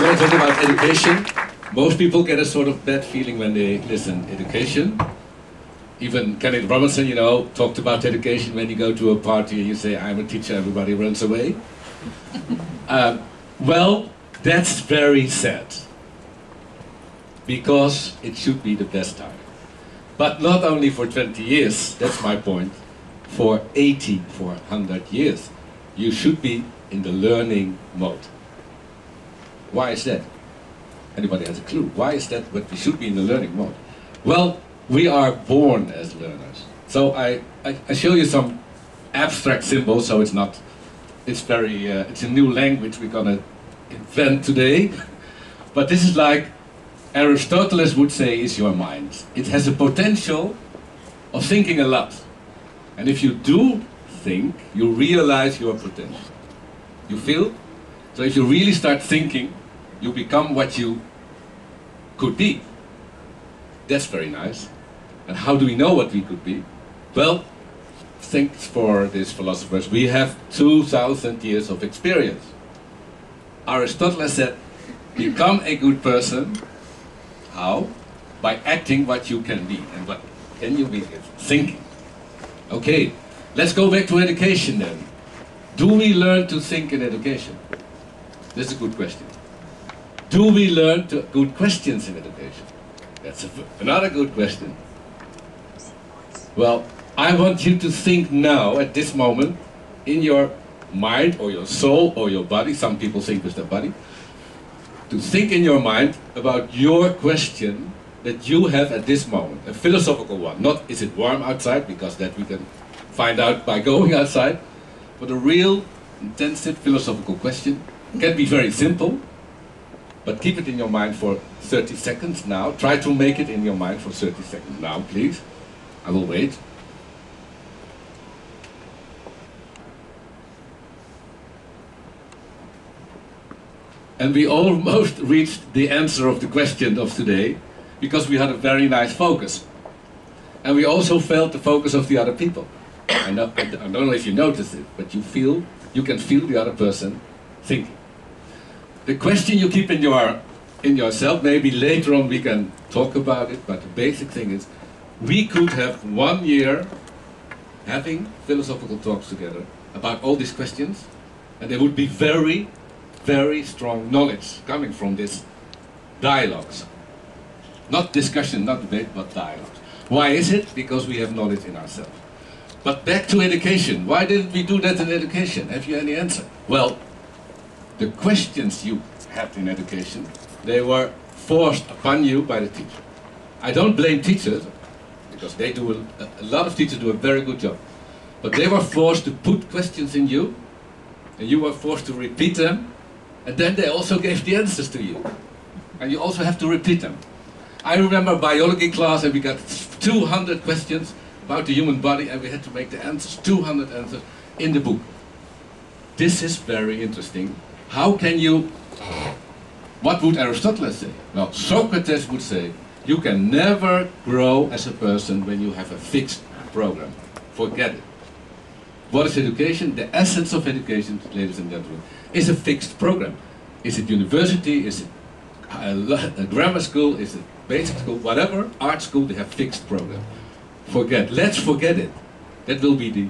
going to talk about education. Most people get a sort of bad feeling when they listen education. Even Kenneth Robinson, you know, talked about education. When you go to a party and you say, I'm a teacher, everybody runs away. Well, that's very sad. Because it should be the best time. But not only for 20 years, that's my point, for 80, for 100 years. You should be in the learning mode. Why is that? Anybody has a clue? Why is that what we should be in the learning mode? Well, we are born as learners. So I show you some abstract symbols, so it's not, it's very, it's a new language we're gonna invent today. But this is like Aristotle would say is your mind. It has a potential of thinking a lot. And if you do think, you realize your potential. You feel? So if you really start thinking, you become what you could be. That's very nice. And how do we know what we could be? Well, thanks for these philosophers. We have 2,000 years of experience. Aristotle said, become a good person. How? By acting what you can be. And what can you be? Thinking. Okay, let's go back to education then. Do we learn to think in education? This is a good question. Do we learn good questions in education? That's another good question. Well, I want you to think now, at this moment, in your mind or your soul or your body, some people think with their body, to think in your mind about your question that you have at this moment, a philosophical one. Not is it warm outside, because that we can find out by going outside, but a real intensive philosophical question. It can be very simple, but keep it in your mind for 30 seconds now. Try to make it in your mind for 30 seconds now, please. I will wait. And we almost reached the answer of the question of today, because we had a very nice focus. And we also felt the focus of the other people. I don't know if you noticed it, but you can feel the other person thinking. The question you keep in yourself, maybe later on we can talk about it, but the basic thing is, we could have 1 year having philosophical talks together about all these questions, and there would be very, very strong knowledge coming from this dialogues. Not discussion, not debate, but dialogues. Why is it? Because we have knowledge in ourselves. But back to education. Why didn't we do that in education? Have you any answer? Well, the questions you had in education, they were forced upon you by the teacher. I don't blame teachers, because they do a lot of teachers do a very good job. But they were forced to put questions in you, and you were forced to repeat them, and then they also gave the answers to you. And you also have to repeat them. I remember biology class, and we got 200 questions about the human body, and we had to make the answers, 200 answers, in the book. This is very interesting. How can you, what would Aristotle say? Well, Socrates would say, you can never grow as a person when you have a fixed program. Forget it. What is education? The essence of education, ladies and gentlemen, is a fixed program. Is it university? Is it a grammar school? Is it basic school? Whatever, art school, they have fixed program. Let's forget it. That will be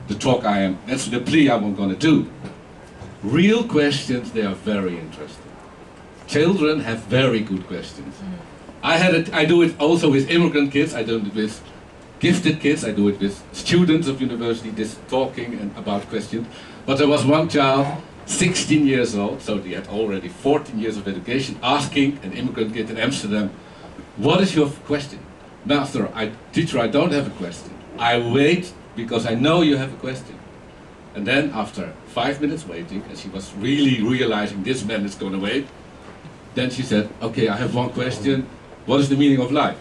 the talk that's the plea I'm going to do. Real questions, they are very interesting. Children have very good questions. I do it also with immigrant kids, I do it with gifted kids, I do it with students of university, this talking and about questions. But there was one child, 16 years old, so he had already 14 years of education, asking an immigrant kid in Amsterdam, what is your question? Master, teacher, I don't have a question. I wait because I know you have a question. And then after 5 minutes waiting, and she was really realizing this man is going to wait, then she said, okay, I have one question. What is the meaning of life?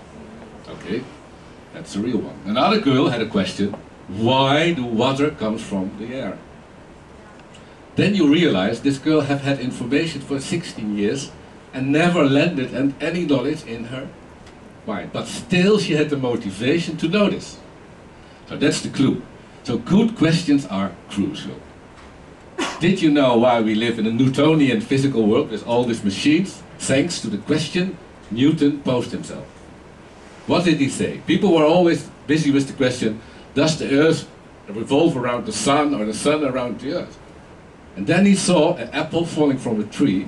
Okay, that's a real one. Another girl had a question. Why do water comes from the air? Then you realize this girl have had information for 16 years and never landed any knowledge in her mind. But still she had the motivation to know this. So that's the clue. So good questions are crucial. Did you know why we live in a Newtonian physical world with all these machines? Thanks to the question Newton posed himself. What did he say? People were always busy with the question, does the Earth revolve around the Sun or the Sun around the Earth? And then he saw an apple falling from a tree,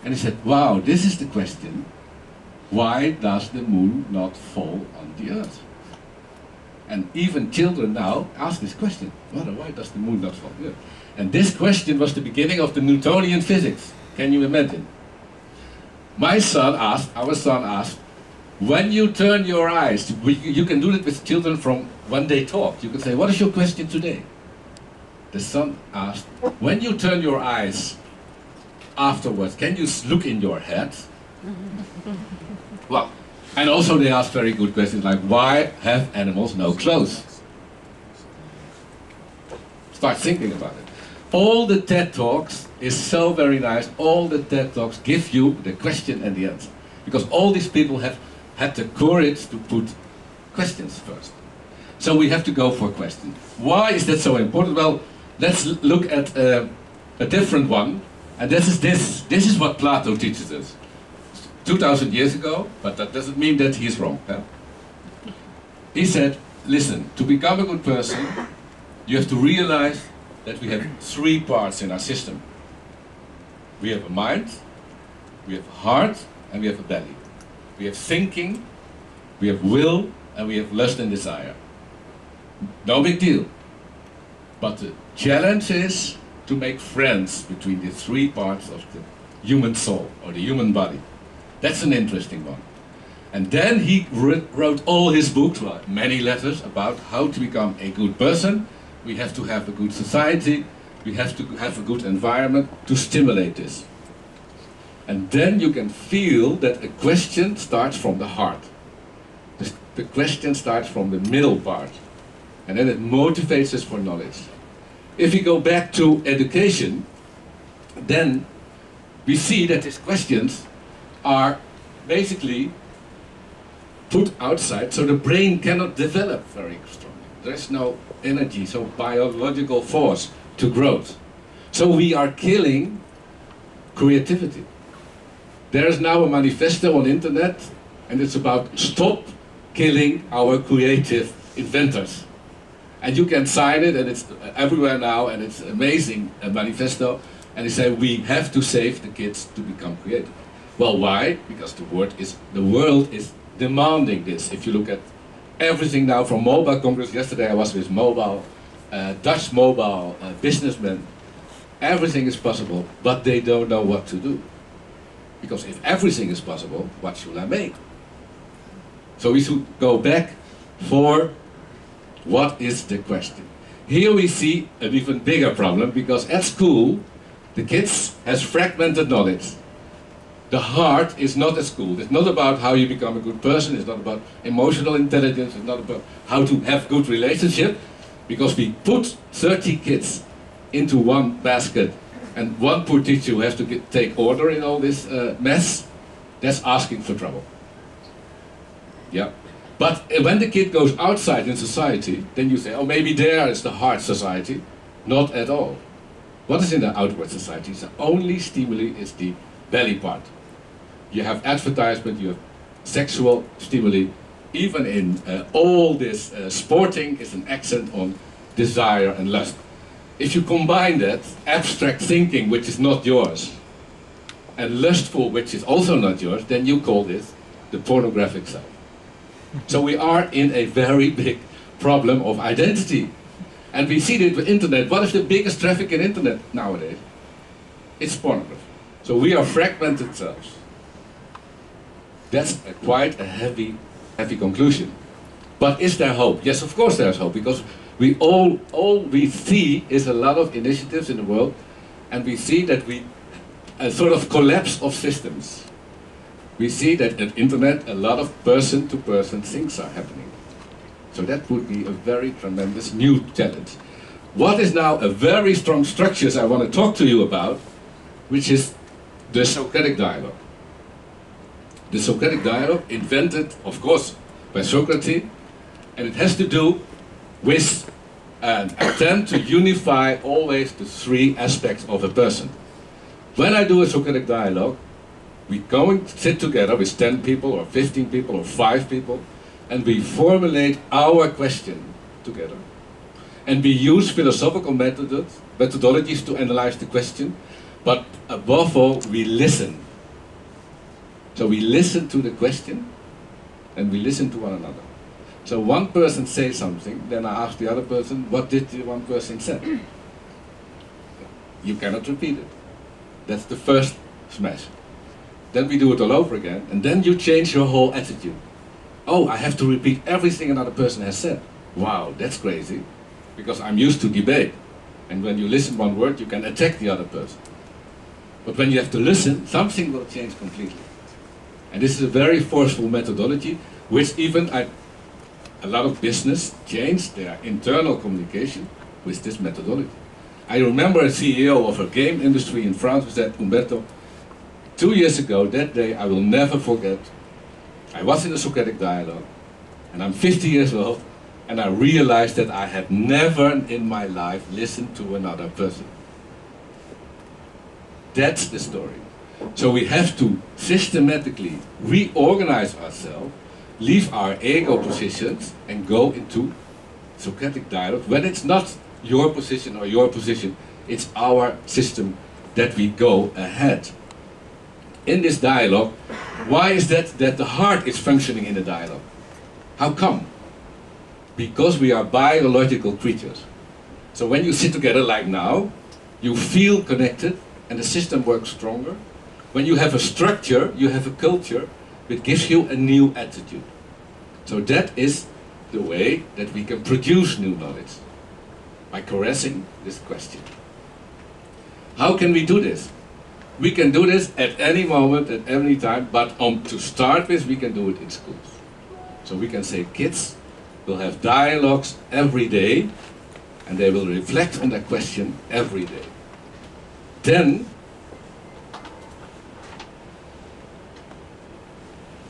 and he said, wow, this is the question. Why does the moon not fall on the Earth? And even children now ask this question. Why does the moon not fall on the Earth? And this question was the beginning of the Newtonian physics. Can you imagine? Our son asked, when you turn your eyes, you can do it with children from when they talk. You can say, what is your question today? The son asked, when you turn your eyes afterwards, can you look in your head? Well, and also they ask very good questions like, why have animals no clothes? Start thinking about it. All the TED Talks is so very nice. All the TED Talks give you the question and the answer. Because all these people have had the courage to put questions first. So we have to go for questions. Why is that so important? Well, let's look at a different one. And this is what Plato teaches us. 2000 years ago, but that doesn't mean that he's wrong. Huh? He said, listen, to become a good person, you have to realize that we have three parts in our system. We have a mind, we have a heart, and we have a belly. We have thinking, we have will, and we have lust and desire. No big deal. But the challenge is to make friends between the three parts of the human soul, or the human body. That's an interesting one. And then he wrote all his books, well, many letters, about how to become a good person. We have to have a good society. We have to have a good environment to stimulate this. And then you can feel that a question starts from the heart. The question starts from the middle part. And then it motivates us for knowledge. If we go back to education, then we see that these questions are basically put outside, so the brain cannot develop very strongly. There's no energy, so biological force to growth. So we are killing creativity. There's now a manifesto on the internet, and it's about stop killing our creative inventors. And you can sign it, and it's everywhere now, and it's amazing, a manifesto. And they say we have to save the kids to become creative. Well, why? Because the world is demanding this. If you look at everything now from Mobile Congress, yesterday I was with Dutch mobile businessmen. Everything is possible, but they don't know what to do. Because if everything is possible, what should I make? So we should go back for what is the question. Here we see an even bigger problem, because at school, the kids has fragmented knowledge. The heart is not at school. It's not about how you become a good person. It's not about emotional intelligence. It's not about how to have good relationship. Because we put 30 kids into one basket, and one poor teacher who has to take order in all this mess, that's asking for trouble. Yeah. But when the kid goes outside in society, then you say, oh, maybe there is the heart society. Not at all. What is in the outward society? The only stimuli is the belly part. You have advertisement, you have sexual stimuli. Even in all this sporting is an accent on desire and lust. If you combine that, abstract thinking, which is not yours, and lustful, which is also not yours, then you call this the pornographic side. So we are in a very big problem of identity. And we see that with internet. What is the biggest traffic in internet nowadays? It's pornography. So we are fragmented selves. That's quite a heavy conclusion. But is there hope? Yes, of course there's hope, because we all we see is a lot of initiatives in the world, and we see that a sort of collapse of systems. We see that at internet a lot of person-to-person things are happening. So that would be a very tremendous new challenge. What is now a very strong structures I want to talk to you about, which is the Socratic dialogue. The Socratic dialogue, invented, of course, by Socrates, and it has to do with and I tend to unify always the three aspects of a person. When I do a Socratic dialogue, we go and sit together with 10 people or 15 people or 5 people, and we formulate our question together. And we use philosophical methodologies to analyze the question, but above all, we listen. So we listen to the question, and we listen to one another. So one person says something, then I ask the other person, what did the one person say? You cannot repeat it. That's the first smash. Then we do it all over again, and then you change your whole attitude. Oh, I have to repeat everything another person has said. Wow, that's crazy, because I'm used to debate. And when you listen one word, you can attack the other person. But when you have to listen, something will change completely. And this is a very forceful methodology, which even a lot of business changed their internal communication with this methodology. I remember a CEO of a game industry in France who said, Humberto, 2 years ago, that day I will never forget, I was in a Socratic dialogue, and I'm 50 years old, and I realized that I had never in my life listened to another person. That's the story. So we have to systematically reorganize ourselves, leave our ego positions, and go into Socratic dialogue. When it's not your position or your position, it's our system that we go ahead. In this dialogue, why is that the heart is functioning in the dialogue? How come? Because we are biological creatures. So when you sit together like now, you feel connected and the system works stronger. When you have a structure, you have a culture, which gives you a new attitude. So that is the way that we can produce new knowledge, by caressing this question. How can we do this? We can do this at any moment, at any time, but to start with, we can do it in schools. So we can say kids will have dialogues every day, and they will reflect on that question every day. Then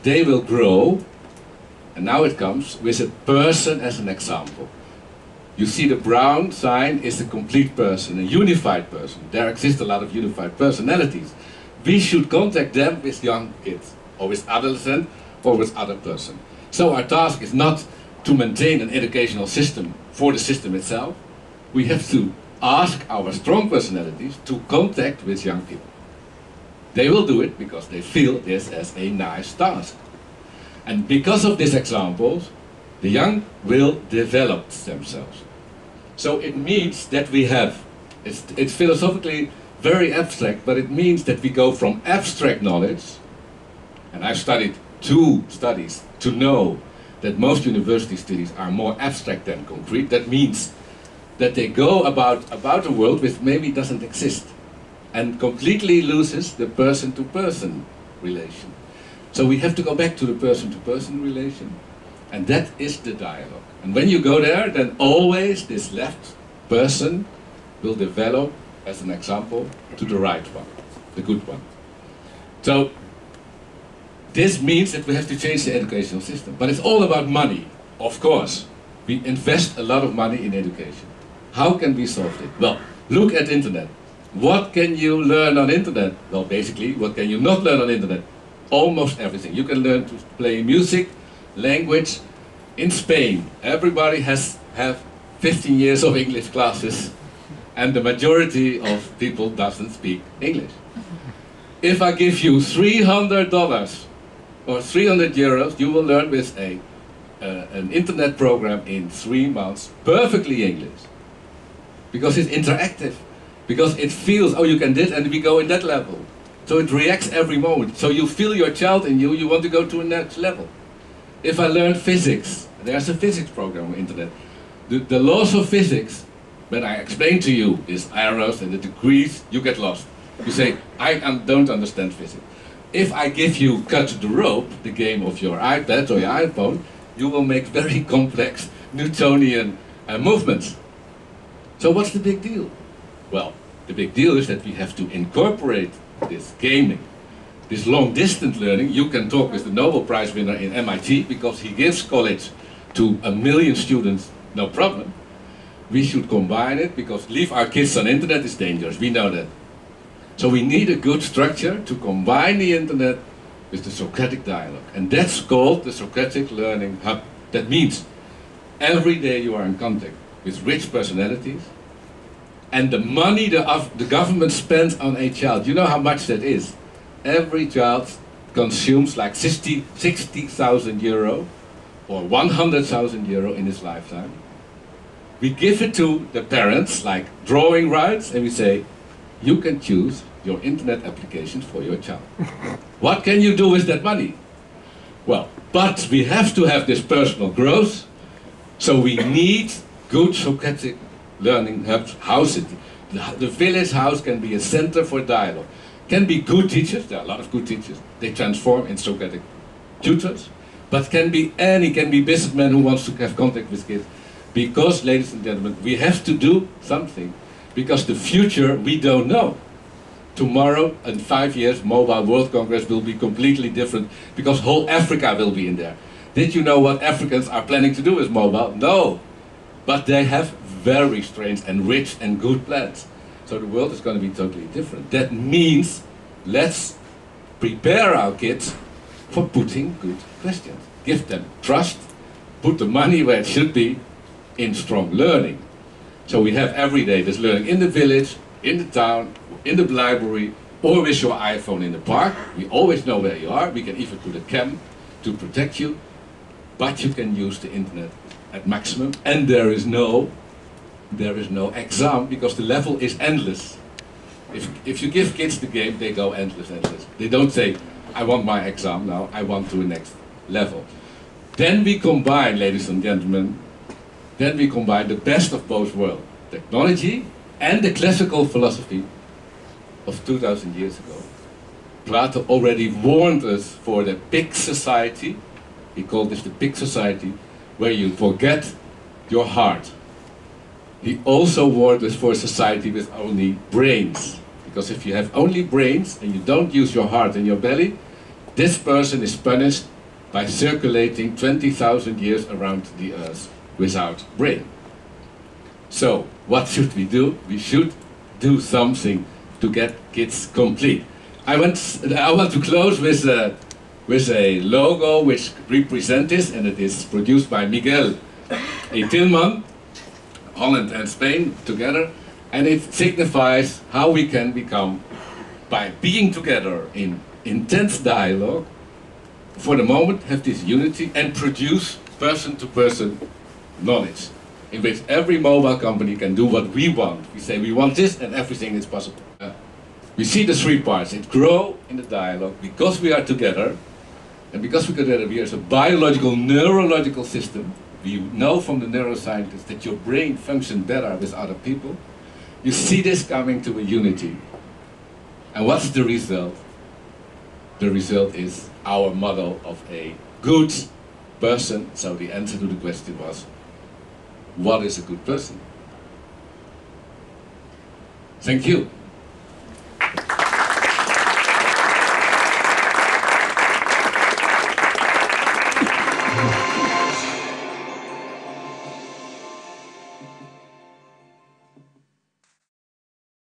they will grow, and now it comes with a person as an example. You see the brown sign is a complete person, a unified person. There exist a lot of unified personalities. We should contact them with young kids, or with adolescents, or with other person. So our task is not to maintain an educational system for the system itself. We have to ask our strong personalities to contact with young people. They will do it because they feel this as a nice task. And because of these examples, the young will develop themselves. So it means that we have, it's philosophically very abstract, but it means that we go from abstract knowledge, and I've studied 2 studies to know that most university studies are more abstract than concrete. That means that they go about a world which maybe doesn't exist, and completely loses the person-to-person relation. So we have to go back to the person-to-person relation, and that is the dialogue. And when you go there, then always this left person will develop as an example to the right one, the good one. So this means that we have to change the educational system. But it's all about money, of course. We invest a lot of money in education. How can we solve it? Well, look at internet. What can you learn on internet? Well, basically, what can you not learn on internet? Almost everything. You can learn to play music, language. In Spain, everybody have 15 years of English classes, and the majority of people doesn't speak English. If I give you $300 or 300 euros, you will learn with an internet program in 3 months perfectly English. Because it's interactive. Because it feels, oh, you can this, and we go in that level. So it reacts every moment. So you feel your child in you, you want to go to the next level. If I learn physics, there's a physics program on the internet. The laws of physics, when I explain to you is arrows and the degrees, you get lost. You say, I don't understand physics. If I give you Cut the Rope, the game of your iPad or your iPhone, you will make very complex Newtonian movements. So what's the big deal? Well, the big deal is that we have to incorporate this gaming, this long-distance learning. You can talk with the Nobel Prize winner in MIT because he gives college to 1 million students, no problem. we should combine it, because leave our kids on internet is dangerous, we know that. So we need a good structure to combine the internet with the Socratic dialogue. And that's called the Socratic Learning Hub. That means every day you are in contact with rich personalities, and the money the government spends on a child, you know how much that is? Every child consumes like 60,000 euro or 100,000 euro in his lifetime. We give it to the parents, like drawing rights, and we say, you can choose your internet applications for your child. What can you do with that money? Well, but we have to have this personal growth, so we need good Socratic learning hubs. The village house can be a center for dialogue. Can be good teachers, there are a lot of good teachers, they transform in Socratic tutors, but can be businessmen who wants to have contact with kids. Because, ladies and gentlemen, we have to do something, because the future we don't know. Tomorrow, in 5 years, Mobile World Congress will be completely different, because whole Africa will be in there. Did you know what Africans are planning to do with mobile? No, but they have very strange and rich and good plans. So the world is going to be totally different. That means let's prepare our kids for putting good questions. Give them trust, put the money where it should be, in strong learning. So we have every day this learning in the village, in the town, in the library, or with your iPhone in the park. We always know where you are. We can even put a cam to protect you, but you can use the internet at maximum, and there is no exam, because the level is endless. If you give kids the game, they go endless. They don't say, I want my exam now, I want to the next level. Then we combine, ladies and gentlemen, the best of both worlds. Technology and the classical philosophy of 2000 years ago. Plato already warned us for the pig society. He called this the pig society, where you forget your heart. He also warned us for a society with only brains. Because if you have only brains and you don't use your heart and your belly, this person is punished by circulating 20,000 years around the earth without brain. So, what should we do? We should do something to get kids complete. I want to close with a logo which represents this, and it is produced by Miguel A. Tillman, Holland and Spain together, and it signifies how we can become, by being together in intense dialogue, for the moment have this unity and produce person-to-person knowledge, in which every mobile company can do what we want. We say we want this and everything is possible. We see the three parts. It grows in the dialogue because we are together, and because we are together we are a biological, neurological system. We know from the neuroscientists that your brain functions better with other people. You see this coming to a unity. And what's the result? The result is our model of a good person. So the answer to the question was, what is a good person? Thank you.